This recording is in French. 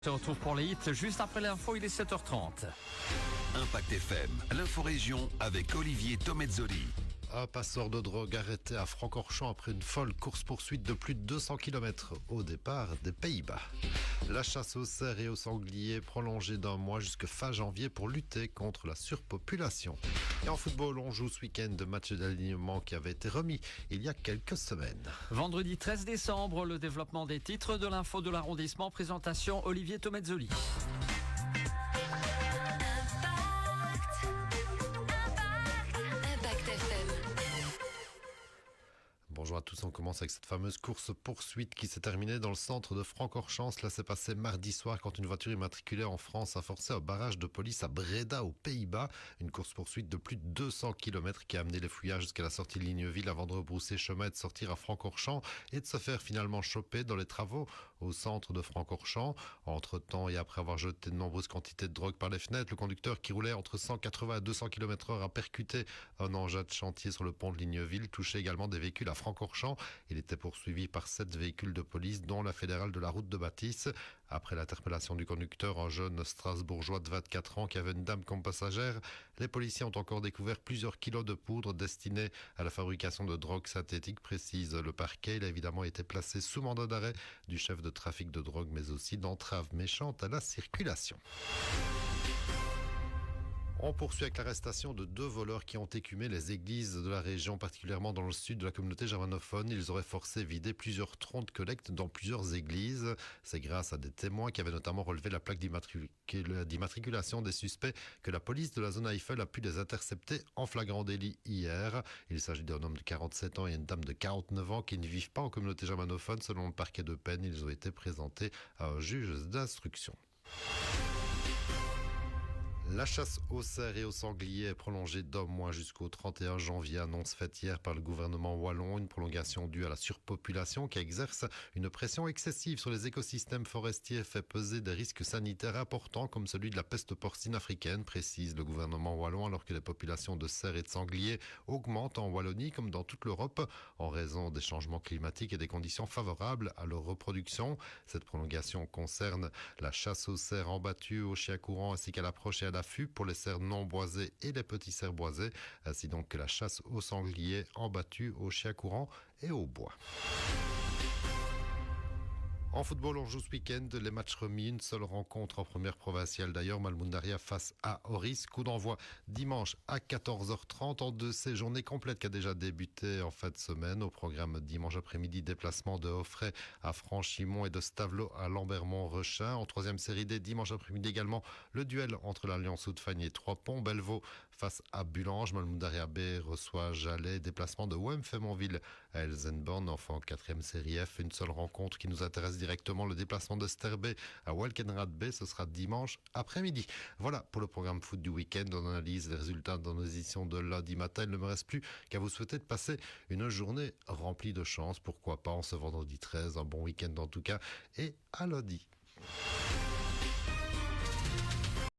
On se retrouve pour les hits juste après l'info, il est 7h30. Impact FM, l'info-région avec Olivier Tomezzoli. Un passeur de drogue arrêté à Francorchamps après une folle course-poursuite de plus de 200 km au départ des Pays-Bas. La chasse aux cerfs et aux sangliers prolongée d'un mois jusqu'à fin janvier pour lutter contre la surpopulation. Et en football, on joue ce week-end de match d'alignement qui avait été remis il y a quelques semaines. Vendredi 13 décembre, le développement des titres de l'info de l'arrondissement. Présentation Olivier Tomezzoli. Bonjour à tous, on commence avec cette fameuse course-poursuite qui s'est terminée dans le centre de Francorchamps. Cela s'est passé mardi soir quand une voiture immatriculée en France a forcé un barrage de police à Breda aux Pays-Bas. Une course-poursuite de plus de 200 km qui a amené les fouillards jusqu'à la sortie de Ligneville avant de rebrousser chemin et de sortir à Francorchamps et de se faire finalement choper dans les travaux au centre de Francorchamps. Entre-temps et après avoir jeté de nombreuses quantités de drogue par les fenêtres, le conducteur qui roulait entre 180 et 200 km/h a percuté un engin de chantier sur le pont de Ligneville, touché également des véhicules à Francorchamps. Il était poursuivi par 7 véhicules de police, dont la fédérale de la route de Bâtisse. Après l'interpellation du conducteur, un jeune Strasbourgeois de 24 ans qui avait une dame comme passagère, les policiers ont encore découvert plusieurs kilos de poudre destinée à la fabrication de drogue synthétique, précise le parquet. Il a évidemment été placé sous mandat d'arrêt du chef de trafic de drogue, mais aussi d'entrave méchante à la circulation. On poursuit avec l'arrestation de 2 voleurs qui ont écumé les églises de la région, particulièrement dans le sud de la communauté germanophone. Ils auraient forcé vider plusieurs troncs de collecte dans plusieurs églises. C'est grâce à des témoins qui avaient notamment relevé la plaque d'immatriculation des suspects que la police de la zone Eiffel a pu les intercepter en flagrant délit hier. Il s'agit d'un homme de 47 ans et une dame de 49 ans qui ne vivent pas en communauté germanophone. Selon le parquet de Penne, ils ont été présentés à un juge d'instruction. La chasse aux cerfs et aux sangliers est prolongée d'un mois jusqu'au 31 janvier, annonce faite hier par le gouvernement wallon. Une prolongation due à la surpopulation qui exerce une pression excessive sur les écosystèmes forestiers et fait peser des risques sanitaires importants comme celui de la peste porcine africaine, précise le gouvernement wallon, alors que les populations de cerfs et de sangliers augmentent en Wallonie comme dans toute l'Europe en raison des changements climatiques et des conditions favorables à leur reproduction. Cette prolongation concerne la chasse aux cerfs en battue, aux chiens courants ainsi qu'à l'approche et à l'affût pour les cerfs non boisés et les petits cerfs boisés, ainsi donc que la chasse aux sangliers en battue, aux chiens courants et au bois. En football, on joue ce week-end les matchs remis, une seule rencontre en première provinciale d'ailleurs, Malmundaria face à Oris. Coup d'envoi dimanche à 14h30 en de ces journées complètes qui a déjà débuté en fin de semaine. Au programme dimanche après-midi, déplacement de Offray à Franchimont et de Stavelot à Lambermont-Rechin. En troisième série D, dimanche après-midi également, le duel entre l'Alliance Houdefagne et Trois-Ponts. Bellevaux face à Bulange. Malmundaria B reçoit Jalais. Déplacement de Wem-Fémonville à Elsenborn. Enfin, en quatrième série F, une seule rencontre qui nous intéresse directement, le déplacement de Sterbé à Walkenrad B, ce sera dimanche après-midi. Voilà pour le programme foot du week-end. On analyse les résultats dans nos éditions de lundi matin. Il ne me reste plus qu'à vous souhaiter de passer une journée remplie de chance. Pourquoi pas en ce vendredi 13, un bon week-end en tout cas, et à lundi.